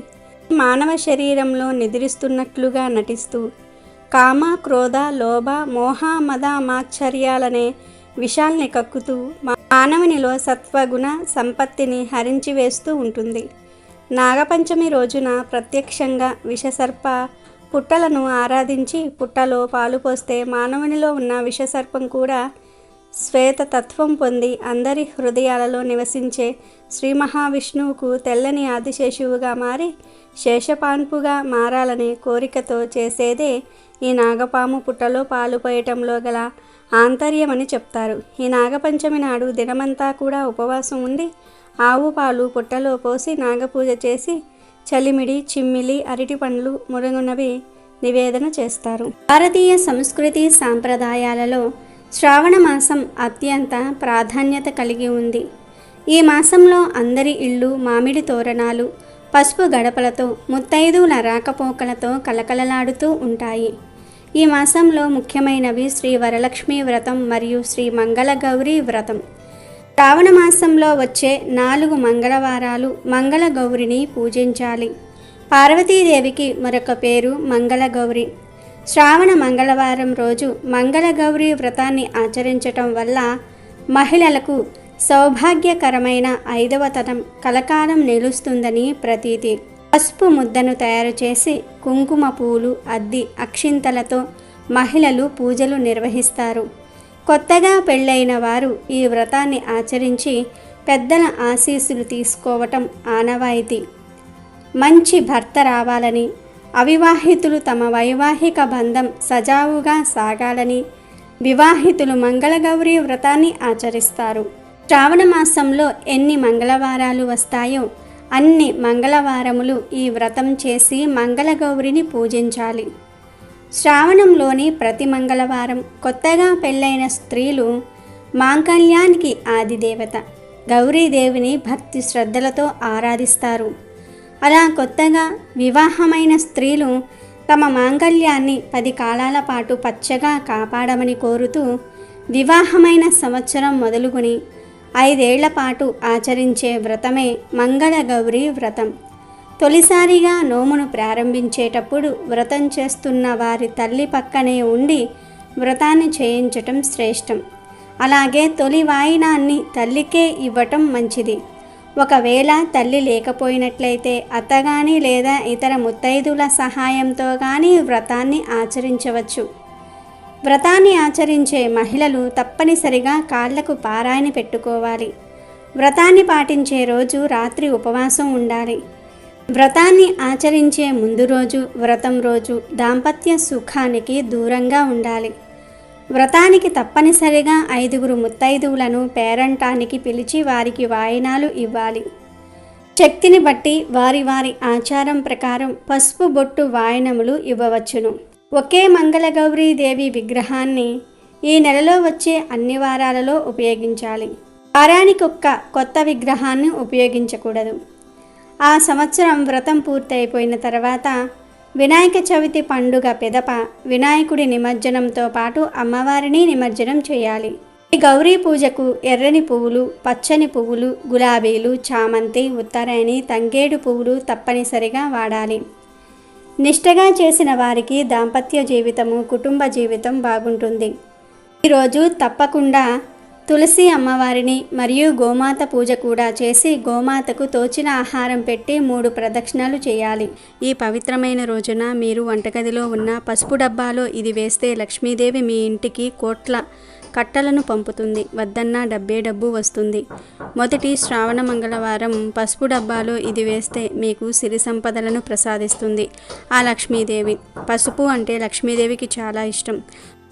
మానవ శరీరంలో నిద్రిస్తున్నట్లుగా నటిస్తూ కామ, క్రోధ, లోభ, మోహ, మద, మాత్సర్యాలనే విషాల్ని కక్కుతూ మానవునిలో సత్వగుణ సంపత్తిని హరించి వేస్తూ ఉంటుంది. నాగపంచమి రోజున ప్రత్యక్షంగా విషసర్ప పుట్టలను ఆరాధించి పుట్టలో పాలు పోస్తే మానవునిలో ఉన్న విషసర్పం కూడా శ్వేతతత్వం పొంది అందరి హృదయాలలో నివసించే శ్రీ మహావిష్ణువుకు తెల్లని ఆదిశేషువుగా మారి శేషపాన్పుగా మారాలనే కోరికతో చేసేదే ఈ నాగపాము పుట్టలో పాలు పోయటంలో గల ఆంతర్యమని చెప్తారు. ఈ నాగపంచమి నాడు దినమంతా కూడా ఉపవాసం ఉండి ఆవు పాలు పుట్టలో పోసి నాగపూజ చేసి చలిమిడి, చిమ్మిలి, అరటి పండ్లు మురుగునవి నివేదన చేస్తారు. భారతీయ సంస్కృతి సాంప్రదాయాలలో శ్రావణ మాసం అత్యంత ప్రాధాన్యత కలిగి ఉంది. ఈ మాసంలో అందరి ఇళ్ళు మామిడి తోరణాలు, పసుపు గడపలతో, ముత్తైదువుల రాకపోకలతో కలకలలాడుతూ ఉంటాయి. ఈ మాసంలో ముఖ్యమైనవి శ్రీ వరలక్ష్మి వ్రతం మరియు శ్రీ మంగళగౌరి వ్రతం. శ్రావణ మాసంలో వచ్చే 4 మంగళవారాలు మంగళగౌరిని పూజించాలి. పార్వతీదేవికి మరొక పేరు మంగళగౌరి. శ్రావణ మంగళవారం రోజు మంగళగౌరి వ్రతాన్ని ఆచరించటం వల్ల మహిళలకు సౌభాగ్యకరమైన 5వ తరం కలకాలం నిలుస్తుందని ప్రతీతి. పసుపు ముద్దను తయారు చేసి కుంకుమ పూలు అద్ది అక్షింతలతో మహిళలు పూజలు నిర్వహిస్తారు. కొత్తగా పెళ్ళైన వారు ఈ వ్రతాన్ని ఆచరించి పెద్దల ఆశీస్సులు తీసుకోవటం ఆనవాయితీ. మంచి భర్త రావాలని, అవివాహితులు తమ వైవాహిక బంధం సజావుగా సాగాలని వివాహితులు మంగళగౌరి వ్రతాన్ని ఆచరిస్తారు. శ్రావణ మాసంలో ఎన్ని మంగళవారాలు వస్తాయో అన్ని మంగళవారములు ఈ వ్రతం చేసి మంగళగౌరిని పూజించాలి. శ్రావణంలోని ప్రతి మంగళవారం కొత్తగా పెళ్ళైన స్త్రీలు మాంగళ్యానికి ఆదిదేవత గౌరీదేవిని భక్తి శ్రద్ధలతో ఆరాధిస్తారు. అలా కొత్తగా వివాహమైన స్త్రీలు తమ మాంగళ్యాన్ని 10 కాలాల పాటు పచ్చగా కాపాడమని కోరుతూ వివాహమైన సంవత్సరం మొదలుకొని 5 ఏళ్ల పాటు ఆచరించే వ్రతమే మంగళగౌరి వ్రతం. తొలిసారిగా నోమును ప్రారంభించేటప్పుడు వ్రతం చేస్తున్న వారి తల్లి పక్కనే ఉండి వ్రతాన్ని చేయించటం శ్రేష్టం. అలాగే తొలి వాయినాన్ని తల్లికే ఇవ్వటం మంచిది. ఒకవేళ తల్లి లేకపోయినట్లయితే అత్తగాని లేదా ఇతర ముత్తైదుల సహాయంతో కానీ వ్రతాన్ని ఆచరించవచ్చు. వ్రతాన్ని ఆచరించే మహిళలు తప్పనిసరిగా కాళ్లకు పారాయిని పెట్టుకోవాలి. వ్రతాన్ని పాటించే రోజు రాత్రి ఉపవాసం ఉండాలి. వ్రతాన్ని ఆచరించే ముందు రోజు, వ్రతం రోజు దాంపత్య సుఖానికి దూరంగా ఉండాలి. వ్రతానికి తప్పనిసరిగా 5గురు ముత్తైదువులను పేరంటానికి పిలిచి వారికి వాయినాలు ఇవ్వాలి. శక్తిని బట్టి వారి వారి ఆచారం ప్రకారం పసుపు బొట్టు వాయినములు ఇవ్వవచ్చును. ఒకే మంగళగౌరీదేవి విగ్రహాన్ని ఈ నెలలో వచ్చే అన్ని వారాలలో ఉపయోగించాలి. వారానికొక్క కొత్త విగ్రహాన్ని ఉపయోగించకూడదు. ఆ సంవత్సరం వ్రతం పూర్తయిపోయిన తర్వాత వినాయక చవితి పండుగ పెదప వినాయకుడి నిమజ్జనంతో పాటు అమ్మవారిని నిమజ్జనం చేయాలి. ఈ గౌరీ పూజకు ఎర్రని పువ్వులు, పచ్చని పువ్వులు, గులాబీలు, చామంతి, ఉత్తరాయణి, తంగేడు పువ్వులు తప్పనిసరిగా వాడాలి. నిష్టగా చేసిన వారికి దాంపత్య జీవితము, కుటుంబ జీవితం బాగుంటుంది. ఈరోజు తప్పకుండా తులసి అమ్మవారిని మరియు గోమాత పూజ కూడా చేసి గోమాతకు తోచిన ఆహారం పెట్టి 3 ప్రదక్షిణాలు చేయాలి. ఈ పవిత్రమైన రోజున మీరు వంటగదిలో ఉన్న పసుపు డబ్బాలో ఇది వేస్తే లక్ష్మీదేవి మీ ఇంటికి కోట్ల కట్టలను పంపుతుంది. వద్దన్నా డబ్బు వస్తుంది. మొదటి శ్రావణ మంగళవారం పసుపు డబ్బాలో ఇది వేస్తే మీకు సిరి సంపదలను ప్రసాదిస్తుంది ఆ లక్ష్మీదేవి. పసుపు అంటే లక్ష్మీదేవికి చాలా ఇష్టం.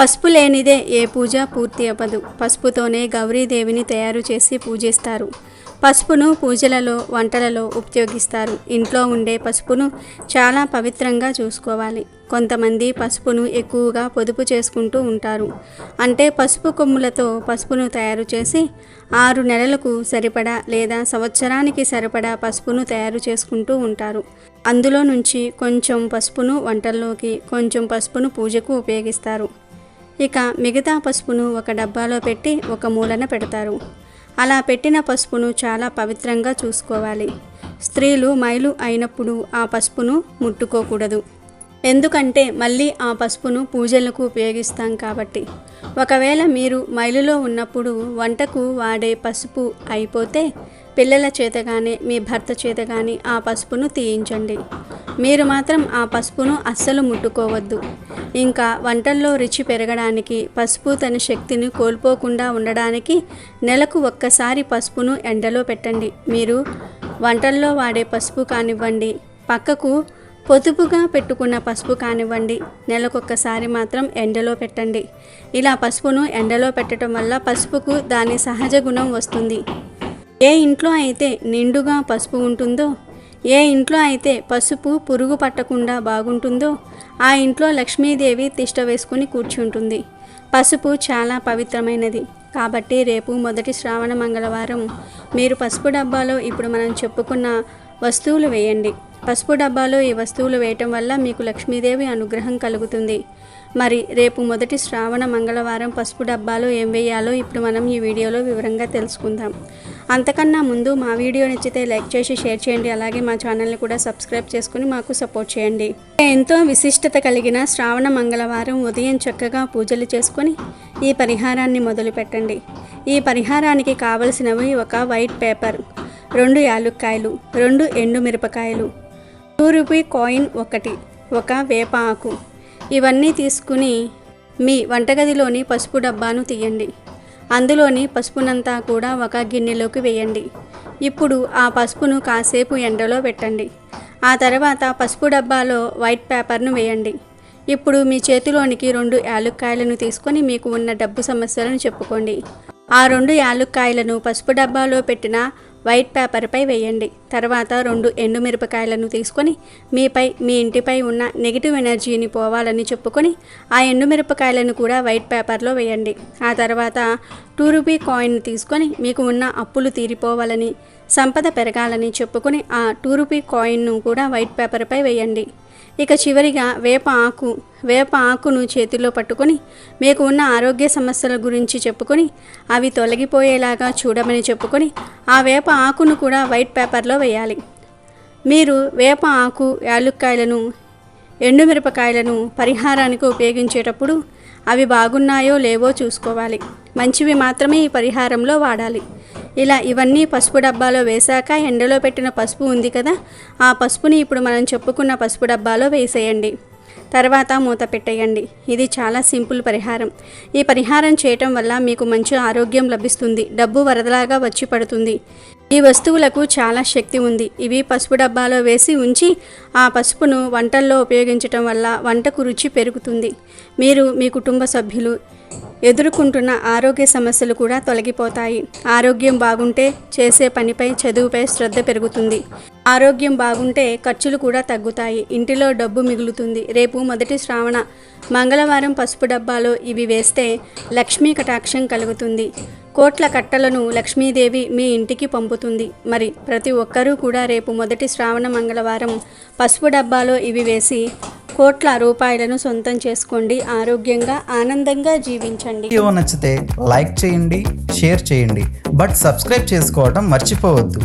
పసుపు లేనిదే ఏ పూజ పూర్తి అవ్వదు. పసుపుతోనే గౌరీదేవిని తయారు చేసి పూజిస్తారు. పసుపును పూజలలో, వంటలలో ఉపయోగిస్తారు. ఇంట్లో ఉండే పసుపును చాలా పవిత్రంగా చూసుకోవాలి. కొంతమంది పసుపును ఎక్కువగా పొదుపు చేసుకుంటూ ఉంటారు. అంటే పసుపు కొమ్ములతో పసుపును తయారు చేసి 6 నెలలకు సరిపడా లేదా సంవత్సరానికి సరిపడా పసుపును తయారు చేసుకుంటూ ఉంటారు. అందులో నుంచి కొంచెం పసుపును వంటల్లోకి, కొంచెం పసుపును పూజకు ఉపయోగిస్తారు. ఇక మిగతా పసుపును ఒక డబ్బాలో పెట్టి ఒక మూలన పెడతారు. అలా పెట్టిన పసుపును చాలా పవిత్రంగా చూసుకోవాలి. స్త్రీలు మైలు అయినప్పుడు ఆ పసుపును ముట్టుకోకూడదు. ఎందుకంటే మళ్ళీ ఆ పసుపును పూజలకు ఉపయోగిస్తాం కాబట్టి. ఒకవేళ మీరు మైలులో ఉన్నప్పుడు వంటకు వాడే పసుపు అయిపోతే పిల్లల చేత కానీ మీ భర్త చేత కానీ ఆ పసుపును తీయించండి. మీరు మాత్రం ఆ పసుపును అస్సలు ముట్టుకోవద్దు. ఇంకా వంటల్లో రుచి పెరగడానికి, పసుపు తన శక్తిని కోల్పోకుండా ఉండడానికి నెలకు ఒక్కసారి పసుపును ఎండలో పెట్టండి. మీరు వంటల్లో వాడే పసుపు కానివ్వండి, పక్కకు పొదుపుగా పెట్టుకున్న పసుపు కానివ్వండి, నెలకొక్కసారి మాత్రం ఎండలో పెట్టండి. ఇలా పసుపును ఎండలో పెట్టడం వల్ల పసుపుకు దాని సహజ గుణం వస్తుంది. ఏ ఇంట్లో అయితే నిండుగా పసుపు ఉంటుందో, ఏ ఇంట్లో అయితే పసుపు పురుగు పట్టకుండా బాగుంటుందో ఆ ఇంట్లో లక్ష్మీదేవి తిష్ట వేసుకుని కూర్చుంటుంది. పసుపు చాలా పవిత్రమైనది కాబట్టి రేపు మొదటి శ్రావణ మంగళవారం మీరు పసుపు డబ్బాలో ఇప్పుడు మనం చెప్పుకున్న వస్తువులు వేయండి. పసుపు డబ్బాలో ఈ వస్తువులు వేయటం వల్ల మీకు లక్ష్మీదేవి అనుగ్రహం కలుగుతుంది. మరి రేపు మొదటి శ్రావణ మంగళవారం పసుపు డబ్బాలో ఏం వేయాలో ఇప్పుడు మనం ఈ వీడియోలో వివరంగా తెలుసుకుందాం. అంతకన్నా ముందు మా వీడియో నచ్చితే లైక్ చేసి షేర్ చేయండి. అలాగే మా ఛానల్ని కూడా సబ్స్క్రైబ్ చేసుకుని మాకు సపోర్ట్ చేయండి. ఎంతో విశిష్టత కలిగిన శ్రావణ మంగళవారం ఉదయం చక్కగా పూజలు చేసుకొని ఈ పరిహారాన్ని మొదలు పెట్టండి. ఈ పరిహారానికి కావలసినవి ఒక వైట్ పేపర్, 2 యాలుక్కాయలు, 2 ఎండుమిరపకాయలు, 2 రూపీ కాయిన్ ఒకటి, ఒక వేప ఆకు. ఇవన్నీ తీసుకుని మీ వంటగదిలోని పసుపు డబ్బాను తీయండి. అందులోని పసుపునంతా కూడా ఒక గిన్నెలోకి వేయండి. ఇప్పుడు ఆ పసుపును కాసేపు ఎండలో పెట్టండి. ఆ తర్వాత పసుపు డబ్బాలో వైట్ పేపర్ను వేయండి. ఇప్పుడు మీ చేతిలోనికి 2 యాలుక్కాయలను తీసుకొని మీకు ఉన్న డబ్బు సమస్యలను చెప్పుకోండి. ఆ 2 యాలుక్కాయలను పసుపు డబ్బాలో పెట్టిన వైట్ పేపర్పై వేయండి. తర్వాత 2 ఎండుమిరపకాయలను తీసుకొని మీ ఇంటిపై ఉన్న నెగిటివ్ ఎనర్జీని పోవాలని చెప్పుకొని ఆ ఎండుమిరపకాయలను కూడా వైట్ పేపర్లో వేయండి. ఆ తర్వాత 2 రూపీ కాయిన్ తీసుకొని మీకు ఉన్న అప్పులు తీరిపోవాలని, సంపద పెరగాలని చెప్పుకొని ఆ 2 రూపీ కాయిన్ను కూడా వైట్ పేపర్పై వేయండి. ఇక చివరిగా వేప ఆకును చేతిలో పట్టుకొని మీకు ఉన్న ఆరోగ్య సమస్యల గురించి చెప్పుకొని అవి తొలగిపోయేలాగా చూడమని చెప్పుకొని ఆ వేప ఆకును కూడా వైట్ పేపర్లో వేయాలి. మీరు వేప ఆకు, యాలుక్కాయలను, ఎండుమిరపకాయలను పరిహారానికి ఉపయోగించేటప్పుడు అవి బాగున్నాయో లేవో చూసుకోవాలి. మంచివి మాత్రమే ఈ పరిహారంలో వాడాలి. ఇలా ఇవన్నీ పసుపు డబ్బాలో వేశాక ఎండలో పెట్టిన పసుపు ఉంది కదా, ఆ పసుపుని ఇప్పుడు మనం చెప్పుకున్న పసుపు డబ్బాలో వేసేయండి. తర్వాత మూత పెట్టేయండి. ఇది చాలా సింపుల్ పరిహారం. ఈ పరిహారం చేయటం వల్ల మీకు మంచి ఆరోగ్యం లభిస్తుంది. డబ్బు వరదలాగా వచ్చి పడుతుంది. ఈ వస్తువులకు చాలా శక్తి ఉంది. ఇవి పసుపు డబ్బాలో వేసి ఉంచి ఆ పసుపును వంటల్లో ఉపయోగించటం వల్ల వంటకు రుచి పెరుగుతుంది. మీరు మీ కుటుంబ సభ్యులు ఎదుర్కొంటున్న ఆరోగ్య సమస్యలు కూడా తొలగిపోతాయి. ఆరోగ్యం బాగుంటే చేసే పనిపై, చదువుపై శ్రద్ధ పెరుగుతుంది. ఆరోగ్యం బాగుంటే ఖర్చులు కూడా తగ్గుతాయి. ఇంటిలో డబ్బు మిగులుతుంది. రేపు మొదటి శ్రావణ మంగళవారం పసుపు డబ్బాలో ఇవి వేస్తే లక్ష్మీ కటాక్షం కలుగుతుంది. కోట్ల కట్టలను లక్ష్మీదేవి మీ ఇంటికి పంపుతుంది. మరి ప్రతి ఒక్కరూ కూడా రేపు మొదటి శ్రావణ మంగళవారం పసుపు డబ్బాలో ఇవి వేసి కోట్ల రూపాయలను సొంతం చేసుకోండి. ఆరోగ్యంగా, ఆనందంగా జీవించండి. వీడియో నచ్చితే లైక్ చేయండి, షేర్ చేయండి, బట్ సబ్స్క్రైబ్ చేసుకోవడం మర్చిపోవద్దు.